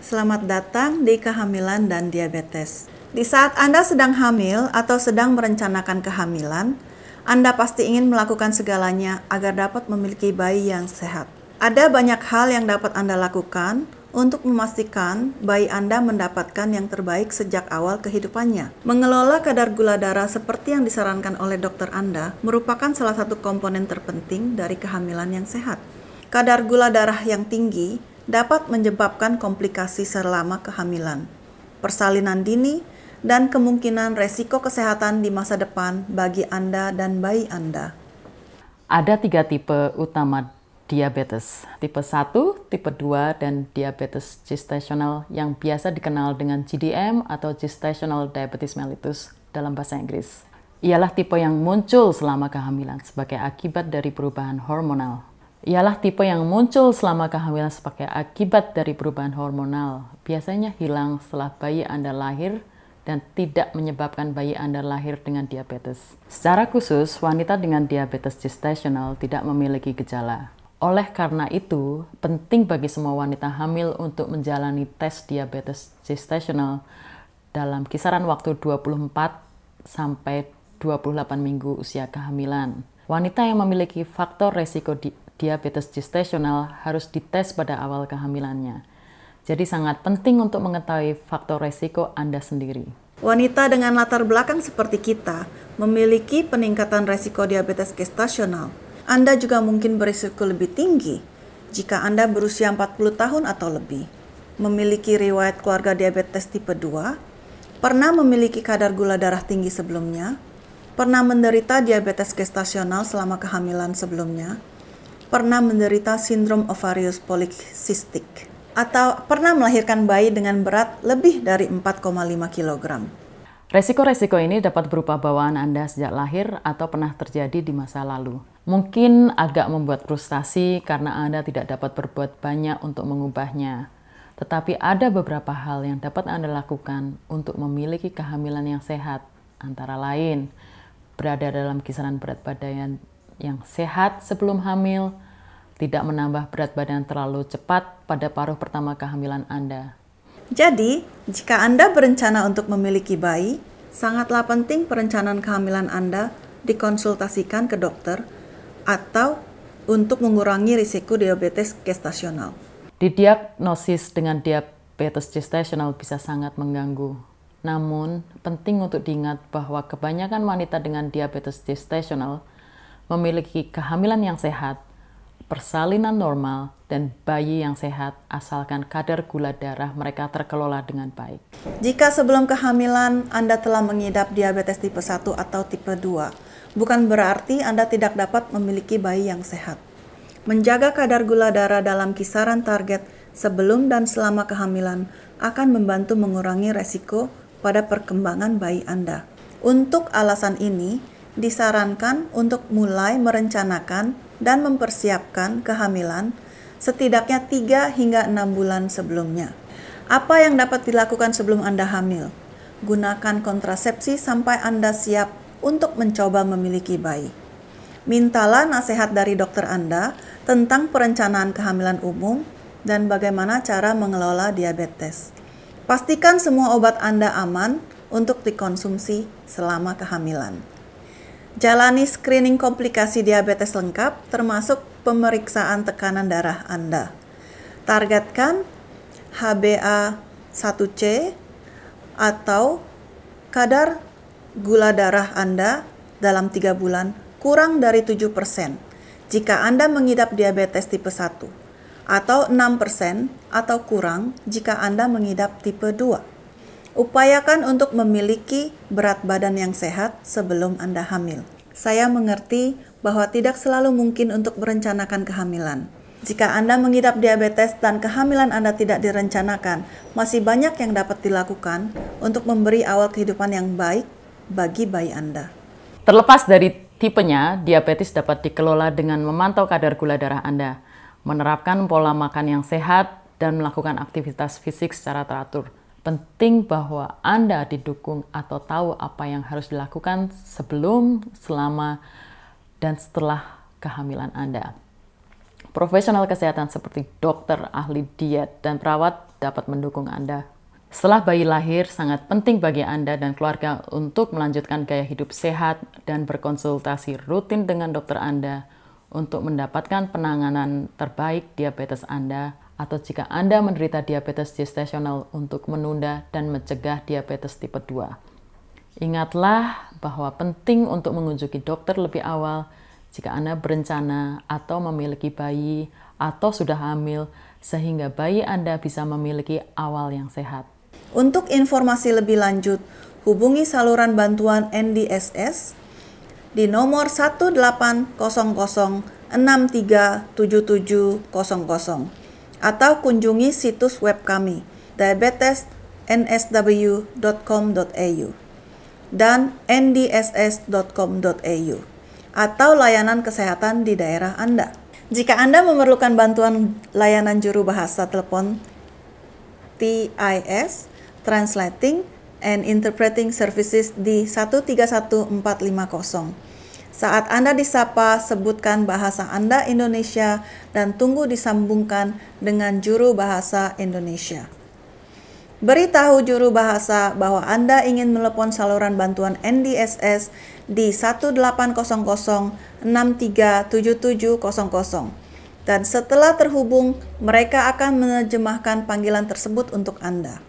Selamat datang di Kehamilan dan Diabetes. Di saat Anda sedang hamil atau sedang merencanakan kehamilan, Anda pasti ingin melakukan segalanya agar dapat memiliki bayi yang sehat. Ada banyak hal yang dapat Anda lakukan untuk memastikan bayi Anda mendapatkan yang terbaik sejak awal kehidupannya. Mengelola kadar gula darah seperti yang disarankan oleh dokter Anda merupakan salah satu komponen terpenting dari kehamilan yang sehat. Kadar gula darah yang tinggi dapat menyebabkan komplikasi selama kehamilan, persalinan dini, dan kemungkinan resiko kesehatan di masa depan bagi Anda dan bayi Anda. Ada 3 tipe utama diabetes, tipe 1, tipe 2, dan diabetes gestasional yang biasa dikenal dengan GDM atau Gestational Diabetes Mellitus dalam bahasa Inggris. Ialah tipe yang muncul selama kehamilan sebagai akibat dari perubahan hormonal. Biasanya hilang setelah bayi Anda lahir dan tidak menyebabkan bayi Anda lahir dengan diabetes. Secara khusus, wanita dengan diabetes gestasional tidak memiliki gejala. Oleh karena itu, penting bagi semua wanita hamil untuk menjalani tes diabetes gestasional dalam kisaran waktu 24 sampai 28 minggu usia kehamilan. Wanita yang memiliki faktor resiko diabetes gestasional harus dites pada awal kehamilannya. Jadi sangat penting untuk mengetahui faktor resiko Anda sendiri. Wanita dengan latar belakang seperti kita memiliki peningkatan resiko diabetes gestasional. Anda juga mungkin berisiko lebih tinggi jika Anda berusia 40 tahun atau lebih, memiliki riwayat keluarga diabetes tipe 2, pernah memiliki kadar gula darah tinggi sebelumnya, pernah menderita diabetes gestasional selama kehamilan sebelumnya, pernah menderita sindrom ovarius polikistik, atau pernah melahirkan bayi dengan berat lebih dari 4,5 kg. Resiko-resiko ini dapat berupa bawaan Anda sejak lahir atau pernah terjadi di masa lalu. Mungkin agak membuat frustasi karena Anda tidak dapat berbuat banyak untuk mengubahnya. Tetapi ada beberapa hal yang dapat Anda lakukan untuk memiliki kehamilan yang sehat, antara lain berada dalam kisaran berat badan yang sehat sebelum hamil, tidak menambah berat badan terlalu cepat pada paruh pertama kehamilan Anda. Jadi, jika Anda berencana untuk memiliki bayi, sangatlah penting perencanaan kehamilan Anda dikonsultasikan ke dokter atau untuk mengurangi risiko diabetes gestasional. Didiagnosis dengan diabetes gestasional bisa sangat mengganggu. Namun, penting untuk diingat bahwa kebanyakan wanita dengan diabetes gestasional memiliki kehamilan yang sehat, persalinan normal, dan bayi yang sehat asalkan kadar gula darah mereka terkelola dengan baik. Jika sebelum kehamilan Anda telah mengidap diabetes tipe 1 atau tipe 2, bukan berarti Anda tidak dapat memiliki bayi yang sehat. Menjaga kadar gula darah dalam kisaran target sebelum dan selama kehamilan akan membantu mengurangi resiko pada perkembangan bayi Anda. Untuk alasan ini, disarankan untuk mulai merencanakan dan mempersiapkan kehamilan setidaknya 3 hingga 6 bulan sebelumnya. Apa yang dapat dilakukan sebelum Anda hamil? Gunakan kontrasepsi sampai Anda siap untuk mencoba memiliki bayi. Mintalah nasihat dari dokter Anda tentang perencanaan kehamilan umum dan bagaimana cara mengelola diabetes. Pastikan semua obat Anda aman untuk dikonsumsi selama kehamilan. Jalani screening komplikasi diabetes lengkap termasuk pemeriksaan tekanan darah Anda. Targetkan HbA1c atau kadar gula darah Anda dalam 3 bulan kurang dari 7% jika Anda mengidap diabetes tipe 1 atau 6% atau kurang jika Anda mengidap tipe 2. Upayakan untuk memiliki berat badan yang sehat sebelum Anda hamil. Saya mengerti bahwa tidak selalu mungkin untuk merencanakan kehamilan. Jika Anda mengidap diabetes dan kehamilan Anda tidak direncanakan, masih banyak yang dapat dilakukan untuk memberi awal kehidupan yang baik bagi bayi Anda. Terlepas dari tipenya, diabetes dapat dikelola dengan memantau kadar gula darah Anda, menerapkan pola makan yang sehat, dan melakukan aktivitas fisik secara teratur. Penting bahwa Anda didukung atau tahu apa yang harus dilakukan sebelum, selama, dan setelah kehamilan Anda. Profesional kesehatan seperti dokter, ahli diet, dan perawat dapat mendukung Anda. Setelah bayi lahir, sangat penting bagi Anda dan keluarga untuk melanjutkan gaya hidup sehat dan berkonsultasi rutin dengan dokter Anda untuk mendapatkan penanganan terbaik diabetes Anda, atau jika Anda menderita diabetes gestasional untuk menunda dan mencegah diabetes tipe 2. Ingatlah bahwa penting untuk mengunjungi dokter lebih awal jika Anda berencana atau memiliki bayi atau sudah hamil, sehingga bayi Anda bisa memiliki awal yang sehat. Untuk informasi lebih lanjut, hubungi saluran bantuan NDSS di nomor 1800637700 atau kunjungi situs web kami diabetesnsw.com.au dan ndss.com.au atau layanan kesehatan di daerah Anda. Jika Anda memerlukan bantuan layanan juru bahasa telepon TIS, Translating and Interpreting Services di 131450. Saat Anda disapa, sebutkan bahasa Anda Indonesia dan tunggu disambungkan dengan juru bahasa Indonesia. Beritahu juru bahasa bahwa Anda ingin menelepon saluran bantuan NDSS di 1800637700 dan setelah terhubung, mereka akan menerjemahkan panggilan tersebut untuk Anda.